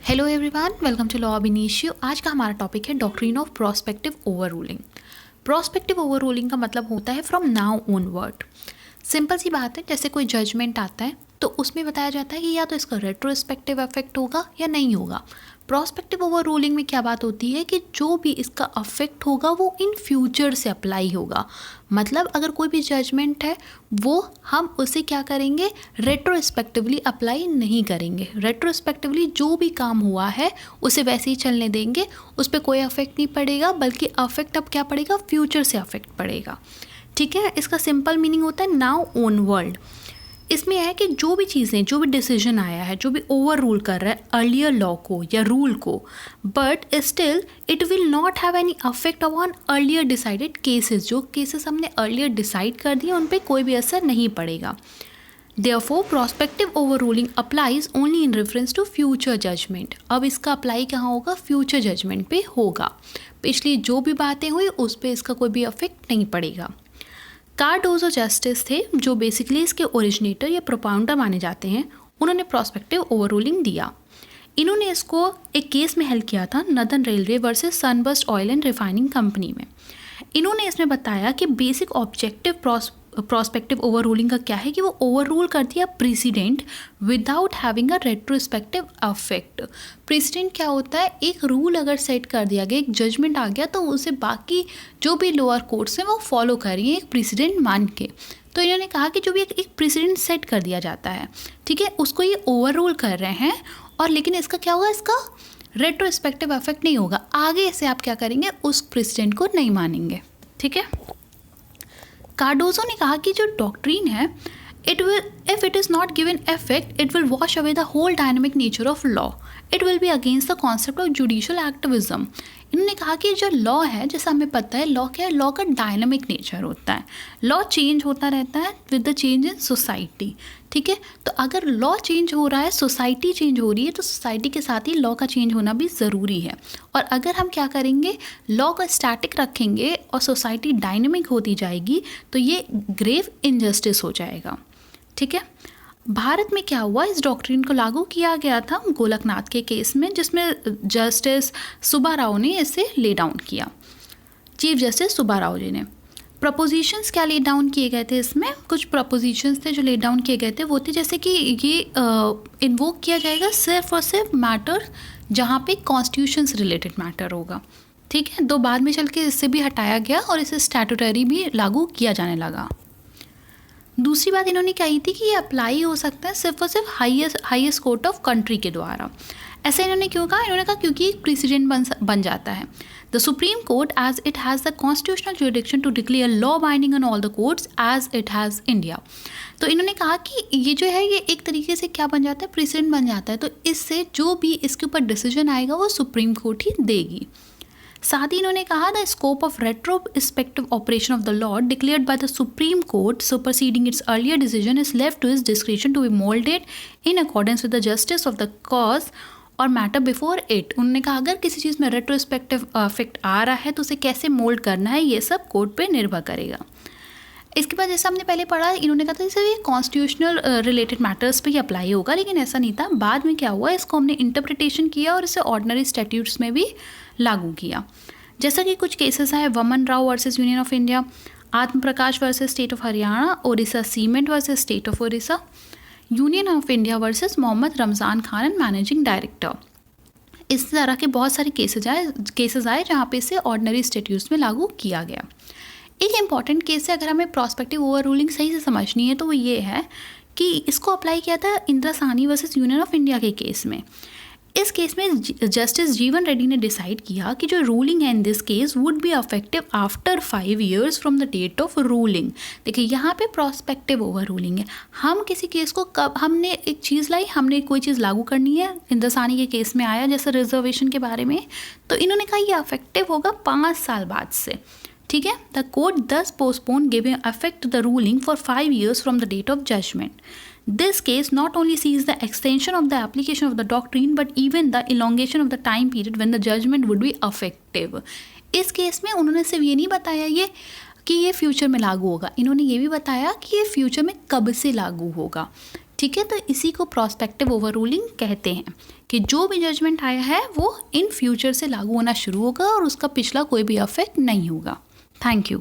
Hello everyone, welcome to law ab initio. आज का हमारा टॉपिक है doctrine of prospective over ruling. Prospective over ruling का मतलब होता है फ्रॉम नाउ ऑनवर्ड। सिंपल सी बात है, जैसे कोई जजमेंट आता है तो उसमें बताया जाता है कि या तो इसका रेट्रोस्पेक्टिव इफेक्ट होगा या नहीं होगा। प्रोस्पेक्टिव ओवर रूलिंग में क्या बात होती है कि जो भी इसका अफेक्ट होगा वो इन फ्यूचर से अप्लाई होगा। मतलब अगर कोई भी जजमेंट है वो हम उसे क्या करेंगे, रेट्रोस्पेक्टिवली अप्लाई नहीं करेंगे। रेट्रोस्पेक्टिवली जो भी काम हुआ है उसे वैसे ही चलने देंगे, उस पर कोई अफेक्ट नहीं पड़ेगा, बल्कि अफेक्ट अब क्या पड़ेगा, फ्यूचर से अफेक्ट पड़ेगा। ठीक है, इसका सिंपल मीनिंग होता है नाउ ऑनवर्ड। इसमें है कि जो भी चीज़ें, जो भी डिसीजन आया है, जो भी ओवर रूल कर रहा है अर्लियर लॉ को या रूल को, but still it will not have any affect on earlier decided cases. जो केसेस हमने अर्लियर डिसाइड कर दिए उन पर कोई भी असर नहीं पड़ेगा। Therefore, prospective overruling applies only in reference to future judgment। अब इसका अप्लाई कहाँ होगा, फ्यूचर जजमेंट पे होगा। पिछली जो भी बातें हुई उस पर इसका कोई भी अफेक्ट नहीं पड़ेगा। कार्डोजो जस्टिस थे जो बेसिकली इसके ओरिजिनेटर या प्रोपाउंडर माने जाते हैं। उन्होंने प्रोस्पेक्टिव ओवररूलिंग दिया। इन्होंने इसको एक केस में हल किया था, northern railway versus sunburst oil and refining company में। इन्होंने इसमें बताया कि basic objective prospective over ruling का क्या है कि वो ओवर रूल कर दिया president without having a retrospective affect. President क्या होता है, एक रूल अगर सेट कर दिया गया, एक जजमेंट आ गया, तो उसे बाकी जो भी लोअर कोर्ट्स हैं वो फॉलो करिए एक प्रेसिडेंट मान के। तो इन्होंने कहा कि जो भी एक प्रेसिडेंट सेट कर दिया जाता है, ठीक है, उसको ये ओवर रूल कर रहे हैं, और लेकिन इसका क्या होगा, इसका रेट्रोस्पेक्टिव अफेक्ट नहीं होगा। आगे से आप क्या करेंगे, उस प्रेसिडेंट को नहीं मानेंगे। ठीक है, कार्डोजो ने कहा कि जो डॉक्ट्रीन है, if it is not given effect it will wash away the whole dynamic nature of law. It will be against the concept of judicial activism. इन्होंने कहा कि जो लॉ है, जैसा हमें पता है लॉ क्या है, लॉ का डायनेमिक नेचर होता है। लॉ चेंज होता रहता है with the change in society. ठीक है, तो अगर लॉ चेंज हो रहा है, सोसाइटी चेंज हो रही है, तो सोसाइटी के साथ ही लॉ का चेंज होना भी ज़रूरी है। और अगर हम क्या करेंगे, लॉ को स्टैटिक रखेंगे और सोसाइटी डायनेमिक होती जाएगी, तो ये ग्रेव इनजस्टिस हो जाएगा। ठीक है, भारत में क्या हुआ, इस डॉक्ट्रिन को लागू किया गया था गोलकनाथ के केस में, जिसमें जस्टिस सुब्बाराव ने इसे ले डाउन किया। चीफ जस्टिस सुब्बाराव जी ने प्रपोजिशंस क्या ले डाउन किए गए थे, इसमें कुछ प्रपोजिशंस थे जो ले डाउन किए गए थे। वो थे जैसे कि ये इन्वोक किया जाएगा सिर्फ और सिर्फ मैटर जहाँ पे कॉन्स्टिट्यूशन से रिलेटेड मैटर होगा। ठीक है, तो बाद में चल के इससे भी हटाया गया और इसे स्टैट्यूटरी भी लागू किया जाने लगा। दूसरी बात इन्होंने कही थी कि ये अप्लाई हो सकता है सिर्फ और सिर्फ हाईएस्ट कोर्ट ऑफ कंट्री के द्वारा। ऐसा इन्होंने क्यों कहा, इन्होंने कहा क्योंकि एक प्रेसिडेंट बन जाता है। The Supreme Court as it has the constitutional jurisdiction to declare law binding on all the courts as it has India. तो इन्होंने कहा कि ये जो है, ये एक तरीके से क्या बन जाता है, प्रेसिडेंट बन जाता है। तो इससे जो भी इसके ऊपर डिसीजन आएगा वो सुप्रीम कोर्ट ही देगी। साथ ही इन्होंने कहा the scope of retrospective operation of the law declared by the Supreme Court superseding its earlier decision is left to his description to be moulded in accordance with the justice of the cause और matter before it. उन्होंने कहा अगर किसी चीज़ में retrospective effect आ रहा है तो उसे कैसे मोल्ड करना है, ये सब कोर्ट पे निर्भर करेगा। इसके बाद जैसा हमने पहले पढ़ा, इन्होंने कहा था जैसे ये कॉन्स्टिट्यूशनल रिलेटेड मैटर्स पे ही अप्लाई होगा, लेकिन ऐसा नहीं था। बाद में क्या हुआ, इसको हमने इंटरप्रिटेशन किया और इसे ऑर्डिनरी स्टैट्यूट्स में भी लागू किया। जैसा कि कुछ केसेस हैं, Vaman Rao versus Union of India, Atma Prakash versus State of Haryana, Odisha cement versus State of Odisha, Union of India versus Mohammad Ramzan Khan and managing director. इस तरह के बहुत सारे केसेस आए जहाँ पे इसे ऑर्डिनरी स्टैट्यूट्स में लागू किया गया। एक इम्पॉर्टेंट केस है, अगर हमें प्रोस्पेक्टिव ओवर रूलिंग सही से समझनी है तो वो ये है कि इसको अप्लाई किया था Indira Sahni versus Union of India के केस में। इस केस में जस्टिस जीवन रेड्डी ने डिसाइड किया कि जो रूलिंग है in this case would be effective after 5 years from the date of ruling. देखिए यहाँ पे प्रोस्पेक्टिव ओवर रूलिंग है। हम किसी केस को कब, हमने एक चीज़ लाई, हमने कोई चीज़ लागू करनी है, इंदिरा साहनी के केस में आया जैसे रिजर्वेशन के बारे में, तो इन्होंने कहा ये अफेक्टिव होगा 5 साल बाद से। ठीक है, the court thus postpone giving effect the ruling for 5 years from the date of judgement. This case not only sees the extension of the application of the doctrine but even the elongation of the time period when the judgment would be effective। इस case में उन्होंने सिर्फ ये नहीं बताया ये कि ये फ्यूचर में लागू होगा, इन्होंने ये भी बताया कि ये फ्यूचर में कब से लागू होगा। ठीक है, तो इसी को प्रोस्पेक्टिव ओवर रूलिंग कहते हैं कि जो भी जजमेंट आया है वो इन फ्यूचर से लागू होना शुरू होगा और उसका पिछला कोई भी अफेक्ट नहीं होगा। Thank you.